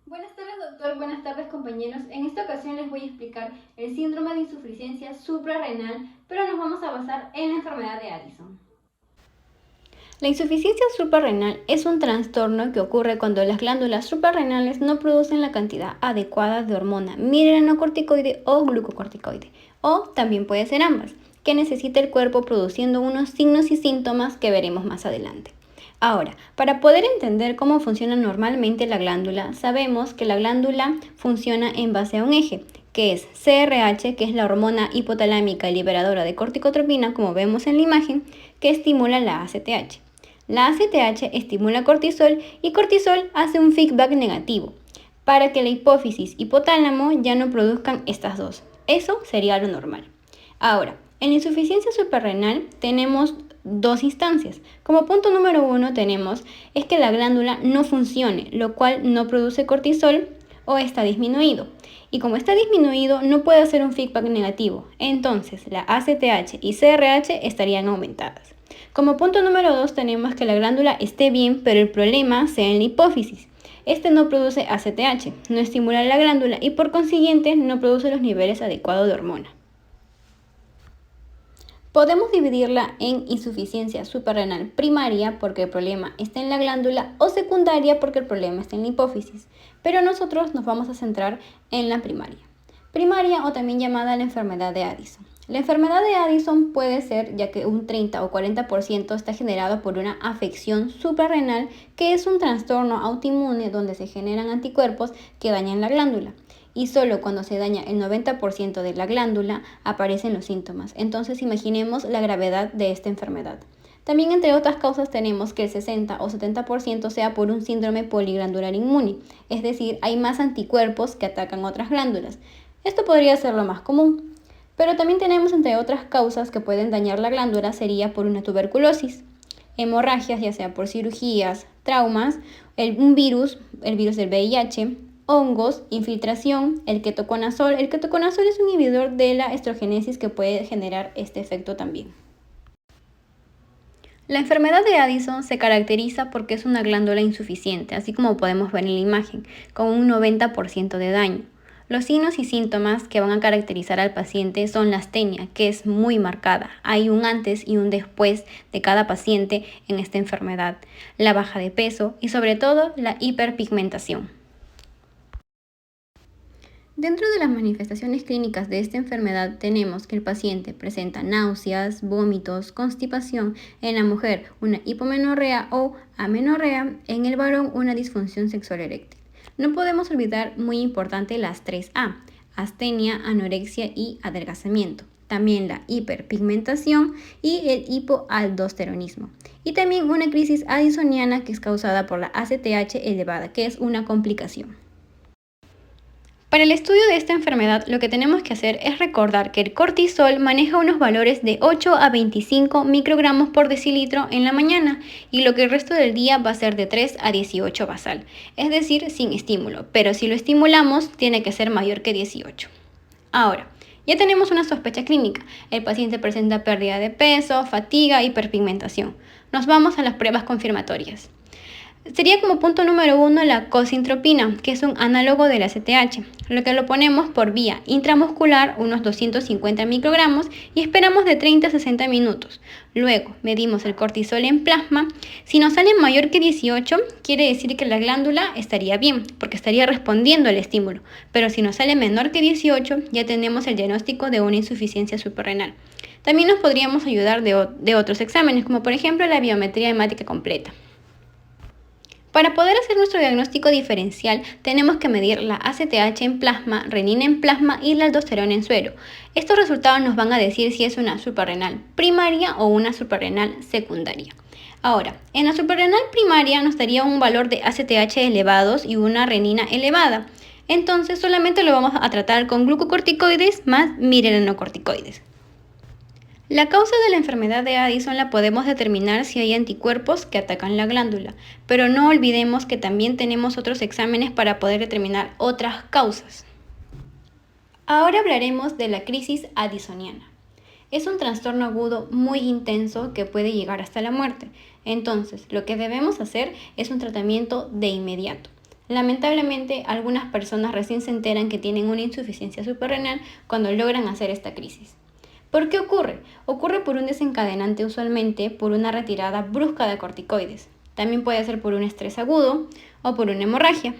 Buenas tardes, doctor. Buenas tardes, compañeros. En esta ocasión les voy a explicar el síndrome de insuficiencia suprarrenal, pero nos vamos a basar en la enfermedad de Addison. La insuficiencia suprarrenal es un trastorno que ocurre cuando las glándulas suprarrenales no producen la cantidad adecuada de hormona mineralocorticoide o glucocorticoide, o también puede ser ambas, que necesita el cuerpo produciendo unos signos y síntomas que veremos más adelante. Ahora, para poder entender cómo funciona normalmente la glándula, sabemos que la glándula funciona en base a un eje, que es CRH, que es la hormona hipotalámica liberadora de corticotropina, como vemos en la imagen, que estimula la ACTH. La ACTH estimula cortisol y cortisol hace un feedback negativo para que la hipófisis y hipotálamo ya no produzcan estas dos. Eso sería lo normal. Ahora, en la insuficiencia suprarrenal tenemos dos instancias. Como punto número 1 tenemos es que la glándula no funcione, lo cual no produce cortisol o está disminuido. Y como está disminuido, no puede hacer un feedback negativo. Entonces, la ACTH y CRH estarían aumentadas. Como punto número 2 tenemos que la glándula esté bien, pero el problema sea en la hipófisis. Este no produce ACTH, no estimula la glándula y por consiguiente no produce los niveles adecuados de hormona. Podemos dividirla en insuficiencia suprarrenal primaria porque el problema está en la glándula o secundaria porque el problema está en la hipófisis, pero nosotros nos vamos a centrar en la primaria. Primaria o también llamada la enfermedad de Addison. La enfermedad de Addison puede ser ya que un 30 o 40% está generado por una afección suprarrenal, que es un trastorno autoinmune donde se generan anticuerpos que dañan la glándula. Y solo cuando se daña el 90% de la glándula aparecen los síntomas. Entonces imaginemos la gravedad de esta enfermedad. También entre otras causas tenemos que el 60 o 70% sea por un síndrome poliglandular inmune, es decir, hay más anticuerpos que atacan otras glándulas. Esto podría ser lo más común. Pero también tenemos entre otras causas que pueden dañar la glándula sería por una tuberculosis, hemorragias ya sea por cirugías, traumas, el virus del VIH, hongos, infiltración, el ketoconazol. El ketoconazol es un inhibidor de la estrogénesis que puede generar este efecto también. La enfermedad de Addison se caracteriza porque es una glándula insuficiente, así como podemos ver en la imagen, con un 90% de daño. Los signos y síntomas que van a caracterizar al paciente son la astenia, que es muy marcada. Hay un antes y un después de cada paciente en esta enfermedad, la baja de peso y sobre todo la hiperpigmentación. Dentro de las manifestaciones clínicas de esta enfermedad tenemos que el paciente presenta náuseas, vómitos, constipación, en la mujer una hipomenorrea o amenorrea, en el varón una disfunción sexual eréctil. No podemos olvidar, muy importante, las 3A: astenia, anorexia y adelgazamiento. También la hiperpigmentación y el hipoaldosteronismo. Y también una crisis addisoniana que es causada por la ACTH elevada, que es una complicación. Para el estudio de esta enfermedad, lo que tenemos que hacer es recordar que el cortisol maneja unos valores de 8 a 25 microgramos por decilitro en la mañana y lo que el resto del día va a ser de 3 a 18 basal, es decir, sin estímulo, pero si lo estimulamos tiene que ser mayor que 18. Ahora, ya tenemos una sospecha clínica. El paciente presenta pérdida de peso, fatiga, hiperpigmentación. Nos vamos a las pruebas confirmatorias. Sería como punto número 1 la cosintropina, que es un análogo del ACTH, lo que lo ponemos por vía intramuscular, unos 250 microgramos, y esperamos de 30 a 60 minutos. Luego medimos el cortisol en plasma. Si nos sale mayor que 18, quiere decir que la glándula estaría bien, porque estaría respondiendo al estímulo. Pero si nos sale menor que 18, ya tenemos el diagnóstico de una insuficiencia suprarrenal. También nos podríamos ayudar de otros exámenes, como por ejemplo la biometría hemática completa. Para poder hacer nuestro diagnóstico diferencial, tenemos que medir la ACTH en plasma, renina en plasma y la aldosterona en suero. Estos resultados nos van a decir si es una suprarrenal primaria o una suprarrenal secundaria. Ahora, en la suprarrenal primaria nos daría un valor de ACTH elevados y una renina elevada. Entonces solamente lo vamos a tratar con glucocorticoides más mineralocorticoides. La causa de la enfermedad de Addison la podemos determinar si hay anticuerpos que atacan la glándula, pero no olvidemos que también tenemos otros exámenes para poder determinar otras causas. Ahora hablaremos de la crisis addisoniana. Es un trastorno agudo muy intenso que puede llegar hasta la muerte. Entonces, lo que debemos hacer es un tratamiento de inmediato. Lamentablemente, algunas personas recién se enteran que tienen una insuficiencia suprarrenal cuando logran hacer esta crisis. ¿Por qué ocurre? Ocurre por un desencadenante, usualmente por una retirada brusca de corticoides. También puede ser por un estrés agudo o por una hemorragia.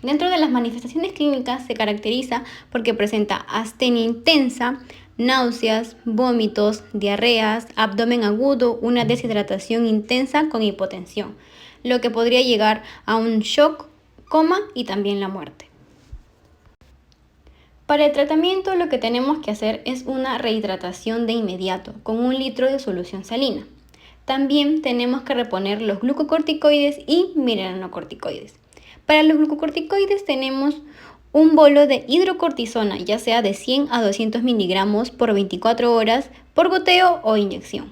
Dentro de las manifestaciones clínicas se caracteriza porque presenta astenia intensa, náuseas, vómitos, diarreas, abdomen agudo, una deshidratación intensa con hipotensión, lo que podría llegar a un shock, coma y también la muerte. Para el tratamiento lo que tenemos que hacer es una rehidratación de inmediato con 1 litro de solución salina. También tenemos que reponer los glucocorticoides y mineralocorticoides. Para los glucocorticoides tenemos un bolo de hidrocortisona, ya sea de 100 a 200 miligramos por 24 horas por goteo o inyección.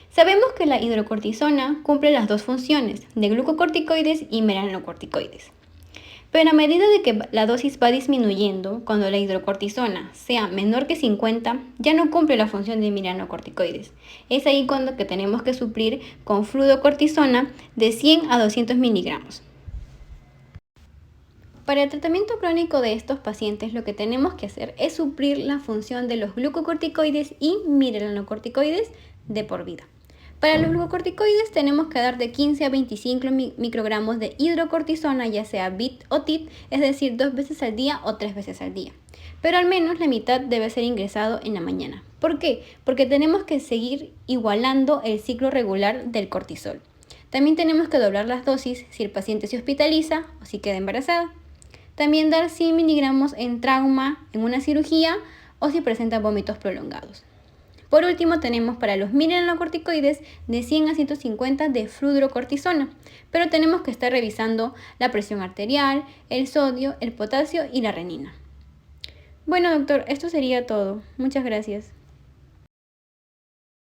Sabemos que la hidrocortisona cumple las dos funciones de glucocorticoides y mineralocorticoides. Pero a medida de que la dosis va disminuyendo, cuando la hidrocortisona sea menor que 50, ya no cumple la función de mineralocorticoides. Es ahí cuando que tenemos que suplir con fluocortisona de 100 a 200 miligramos. Para el tratamiento crónico de estos pacientes, lo que tenemos que hacer es suplir la función de los glucocorticoides y mineralocorticoides de por vida. Para los glucocorticoides tenemos que dar de 15 a 25 microgramos de hidrocortisona, ya sea BIT o TIT, es decir, 2 veces al día o 3 veces al día. Pero al menos la mitad debe ser ingresado en la mañana. ¿Por qué? Porque tenemos que seguir igualando el ciclo regular del cortisol. También tenemos que doblar las dosis si el paciente se hospitaliza o si queda embarazada. También dar 100 miligramos en trauma, en una cirugía o si presenta vómitos prolongados. Por último, tenemos para los mineralocorticoides de 100 a 150 de fluorocortisona, pero tenemos que estar revisando la presión arterial, el sodio, el potasio y la renina. Bueno, doctor, esto sería todo. Muchas gracias.